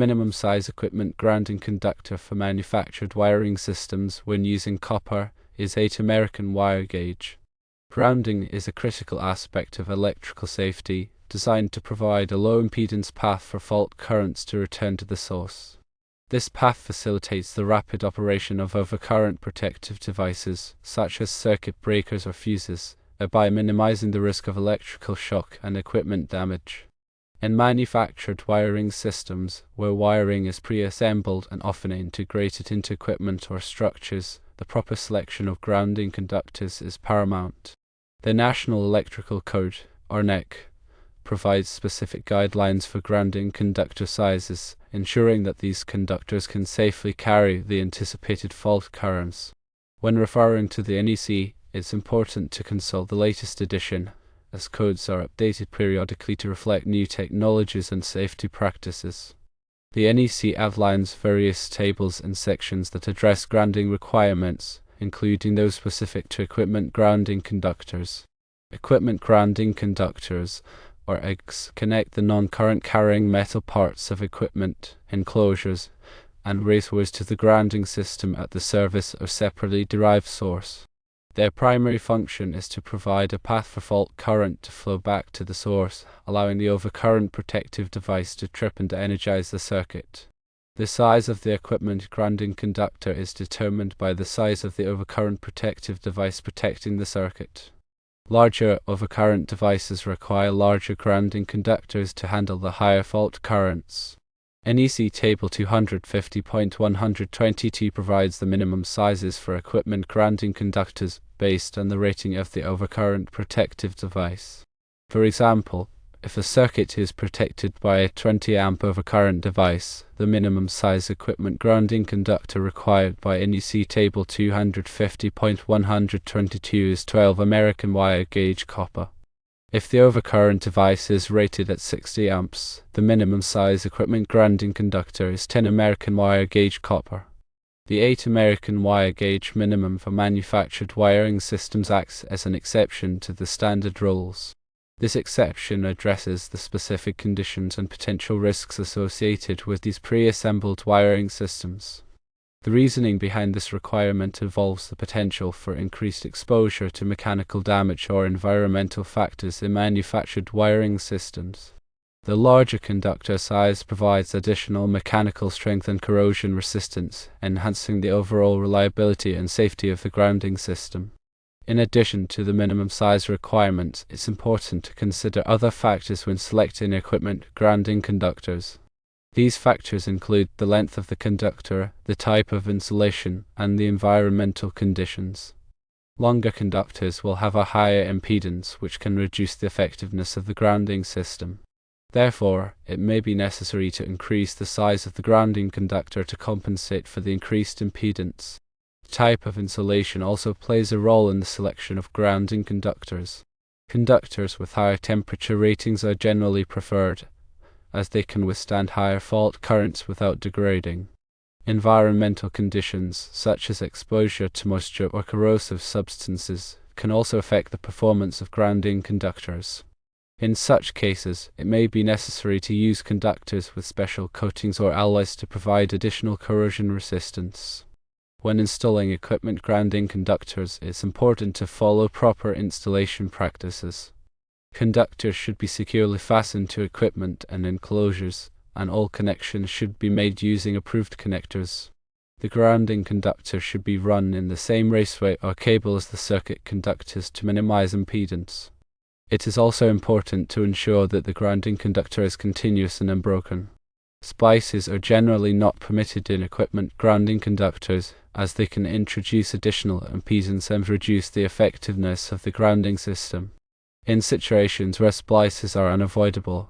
minimum size equipment grounding conductor for manufactured wiring systems when using copper is 8 American wire gauge. Grounding is a critical aspect of electrical safety, designed to provide a low impedance path for fault currents to return to the source. This path facilitates the rapid operation of overcurrent protective devices, such as circuit breakers or fuses, by minimizing the risk of electrical shock and equipment damage. In manufactured wiring systems, where wiring is pre-assembled and often integrated into equipment or structures, the proper selection of grounding conductors is paramount. The National Electrical Code, or NEC, provides specific guidelines for grounding conductor sizes, ensuring that these conductors can safely carry the anticipated fault currents. When referring to the NEC, it's important to consult the latest edition, as codes are updated periodically to reflect new technologies and safety practices. The NEC outlines various tables and sections that address grounding requirements, including those specific to equipment grounding conductors. Equipment grounding conductors, or EGs, connect the non-current carrying metal parts of equipment, enclosures, and raceways to the grounding system at the service or separately derived source. Their primary function is to provide a path for fault current to flow back to the source, allowing the overcurrent protective device to trip and energize the circuit. The size of the equipment grounding conductor is determined by the size of the overcurrent protective device protecting the circuit. Larger overcurrent devices require larger grounding conductors to handle the higher fault currents. NEC Table 250.122 provides the minimum sizes for equipment grounding conductors based on the rating of the overcurrent protective device. For example, if a circuit is protected by a 20 amp overcurrent device, the minimum size equipment grounding conductor required by NEC Table 250.122 is 12 American wire gauge copper. If the overcurrent device is rated at 60 amps, the minimum size equipment grounding conductor is 10 American wire gauge copper. The 8 American wire gauge minimum for manufactured wiring systems acts as an exception to the standard rules. This exception addresses the specific conditions and potential risks associated with these pre-assembled wiring systems. The reasoning behind this requirement involves the potential for increased exposure to mechanical damage or environmental factors in manufactured wiring systems. The larger conductor size provides additional mechanical strength and corrosion resistance, enhancing the overall reliability and safety of the grounding system. In addition to the minimum size requirement, it's important to consider other factors when selecting equipment grounding conductors. These factors include the length of the conductor, the type of insulation, and the environmental conditions. Longer conductors will have a higher impedance, which can reduce the effectiveness of the grounding system. Therefore, it may be necessary to increase the size of the grounding conductor to compensate for the increased impedance. The type of insulation also plays a role in the selection of grounding conductors. Conductors with higher temperature ratings are generally preferred, as they can withstand higher fault currents without degrading. Environmental conditions, such as exposure to moisture or corrosive substances, can also affect the performance of grounding conductors. In such cases, it may be necessary to use conductors with special coatings or alloys to provide additional corrosion resistance. When installing equipment grounding conductors, it's important to follow proper installation practices. Conductors should be securely fastened to equipment and enclosures, and all connections should be made using approved connectors. The grounding conductor should be run in the same raceway or cable as the circuit conductors to minimize impedance. It is also important to ensure that the grounding conductor is continuous and unbroken. Splices are generally not permitted in equipment grounding conductors, as they can introduce additional impedance and reduce the effectiveness of the grounding system. In situations where splices are unavoidable,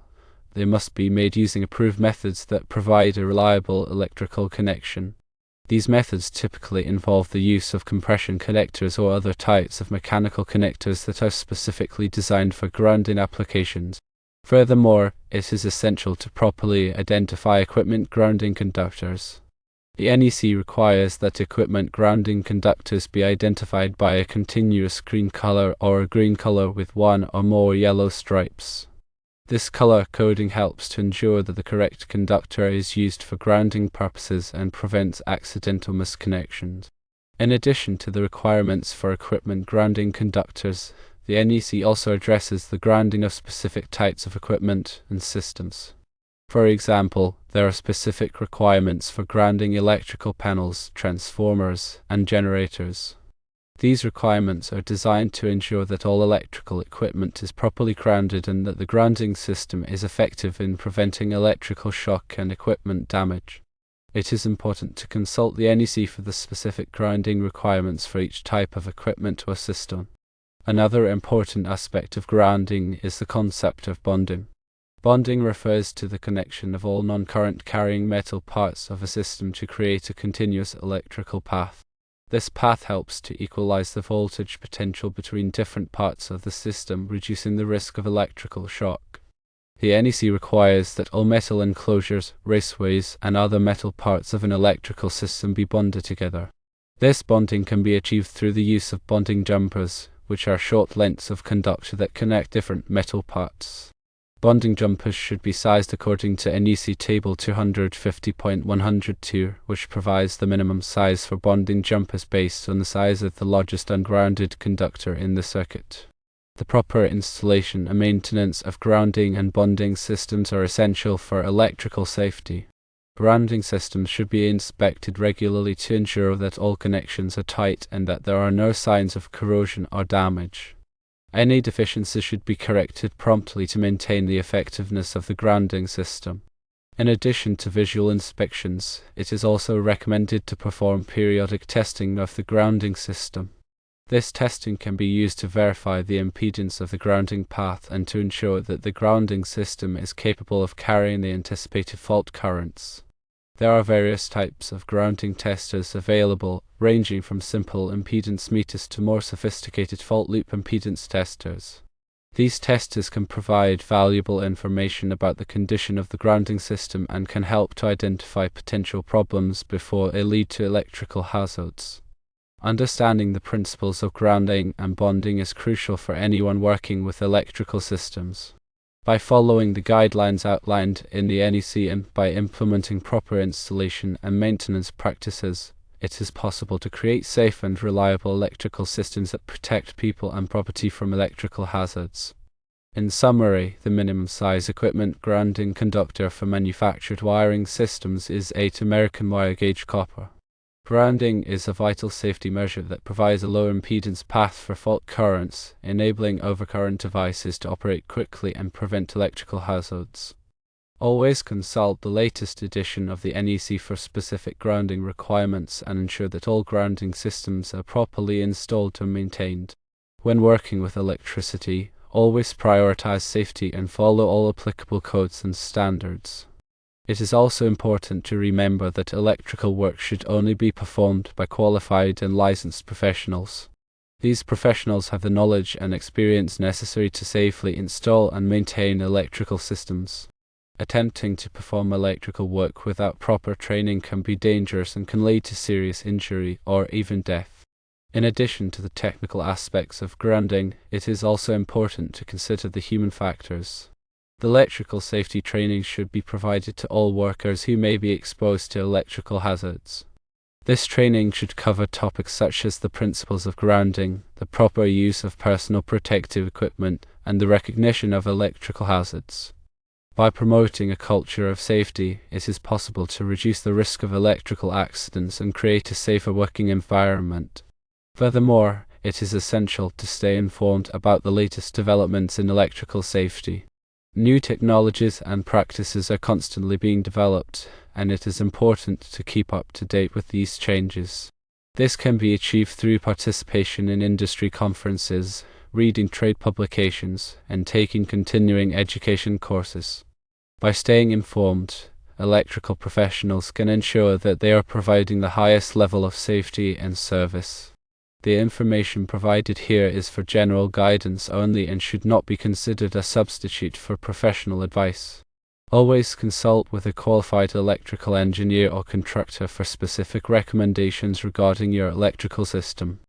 they must be made using approved methods that provide a reliable electrical connection. These methods typically involve the use of compression connectors or other types of mechanical connectors that are specifically designed for grounding applications. Furthermore, it is essential to properly identify equipment grounding conductors. The NEC requires that equipment grounding conductors be identified by a continuous green color or a green color with one or more yellow stripes. This color coding helps to ensure that the correct conductor is used for grounding purposes and prevents accidental misconnections. In addition to the requirements for equipment grounding conductors, the NEC also addresses the grounding of specific types of equipment and systems. For example, there are specific requirements for grounding electrical panels, transformers, and generators. These requirements are designed to ensure that all electrical equipment is properly grounded and that the grounding system is effective in preventing electrical shock and equipment damage. It is important to consult the NEC for the specific grounding requirements for each type of equipment or system. Another important aspect of grounding is the concept of bonding. Bonding refers to the connection of all non-current carrying metal parts of a system to create a continuous electrical path. This path helps to equalize the voltage potential between different parts of the system, reducing the risk of electrical shock. The NEC requires that all metal enclosures, raceways, and other metal parts of an electrical system be bonded together. This bonding can be achieved through the use of bonding jumpers, which are short lengths of conductor that connect different metal parts. Bonding jumpers should be sized according to NEC Table 250.102, which provides the minimum size for bonding jumpers based on the size of the largest ungrounded conductor in the circuit. The proper installation and maintenance of grounding and bonding systems are essential for electrical safety. Grounding systems should be inspected regularly to ensure that all connections are tight and that there are no signs of corrosion or damage. Any deficiencies should be corrected promptly to maintain the effectiveness of the grounding system. In addition to visual inspections, it is also recommended to perform periodic testing of the grounding system. This testing can be used to verify the impedance of the grounding path and to ensure that the grounding system is capable of carrying the anticipated fault currents. There are various types of grounding testers available, ranging from simple impedance meters to more sophisticated fault loop impedance testers. These testers can provide valuable information about the condition of the grounding system and can help to identify potential problems before they lead to electrical hazards. Understanding the principles of grounding and bonding is crucial for anyone working with electrical systems. By following the guidelines outlined in the NEC and by implementing proper installation and maintenance practices, it is possible to create safe and reliable electrical systems that protect people and property from electrical hazards. In summary, the minimum size equipment grounding conductor for manufactured wiring systems is 8 American wire gauge copper. Grounding is a vital safety measure that provides a low impedance path for fault currents, enabling overcurrent devices to operate quickly and prevent electrical hazards. Always consult the latest edition of the NEC for specific grounding requirements and ensure that all grounding systems are properly installed and maintained. When working with electricity, always prioritize safety and follow all applicable codes and standards. It is also important to remember that electrical work should only be performed by qualified and licensed professionals. These professionals have the knowledge and experience necessary to safely install and maintain electrical systems. Attempting to perform electrical work without proper training can be dangerous and can lead to serious injury or even death. In addition to the technical aspects of grounding, it is also important to consider the human factors. The electrical safety training should be provided to all workers who may be exposed to electrical hazards. This training should cover topics such as the principles of grounding, the proper use of personal protective equipment, and the recognition of electrical hazards. By promoting a culture of safety, it is possible to reduce the risk of electrical accidents and create a safer working environment. Furthermore, it is essential to stay informed about the latest developments in electrical safety. New technologies and practices are constantly being developed, and it is important to keep up to date with these changes. This can be achieved through participation in industry conferences, reading trade publications, and taking continuing education courses. By staying informed, electrical professionals can ensure that they are providing the highest level of safety and service. The information provided here is for general guidance only and should not be considered a substitute for professional advice. Always consult with a qualified electrical engineer or contractor for specific recommendations regarding your electrical system.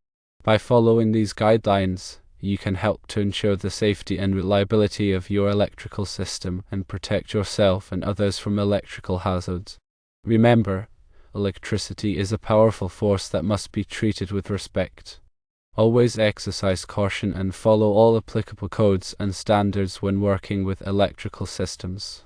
By following these guidelines, you can help to ensure the safety and reliability of your electrical system and protect yourself and others from electrical hazards. Remember, electricity is a powerful force that must be treated with respect. Always exercise caution and follow all applicable codes and standards when working with electrical systems.